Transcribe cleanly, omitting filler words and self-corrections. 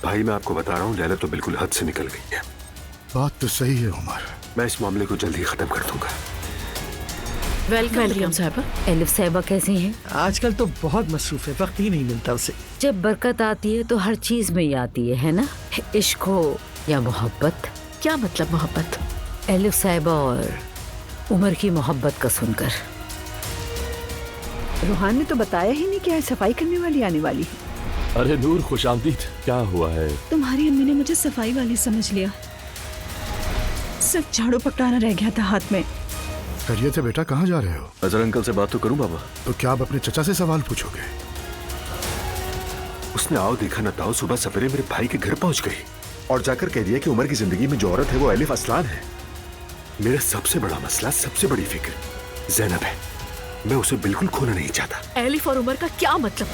भाई मैं आपको बता रहा हूँ, लैला तो बिल्कुल हद से निकल गई है। बात तो सही है उमर। मैं इस मामले को जल्दी खत्म कर दूंगा। वेलकम साहबा। एलिफ साहिबा कैसी हैं? आजकल तो बहुत मसरूफ है, वक्त ही नहीं मिलता उसे। जब बरकत आती है तो हर चीज में ही आती है ना? इश्क हो या मोहब्बत। क्या मतलब मोहब्बत? एलिफ साहिबा और उमर की मोहब्बत का सुनकर। रूहान ने तो बताया ही नहीं क्या है, सफाई करने वाली आने वाली है। अरे नूर, खुशामदीद। क्या हुआ है? तुम्हारी अम्मी ने मुझे सफाई वाली समझ लिया, सिर्फ झाड़ू पकड़ाना रह गया था हाथ में। खैरियत है बेटा, कहाँ जा रहे हो? अजहर अंकल से बात तो करूं बाबा। तो क्या आप अपने चचा से सवाल पूछोगे? उसने आओ देखा न ताओ सुबह सवेरे मेरे भाई के घर पहुंच गई और जाकर कह दिया कि उमर की जिंदगी में जो औरत है वो एलिफ असलान है। मेरा सबसे बड़ा मसला, सबसे बड़ी फिक्र ज़ैनब है। मैं उसे बिल्कुल खोना नहीं चाहता। एलिफ और उमर का क्या मतलब?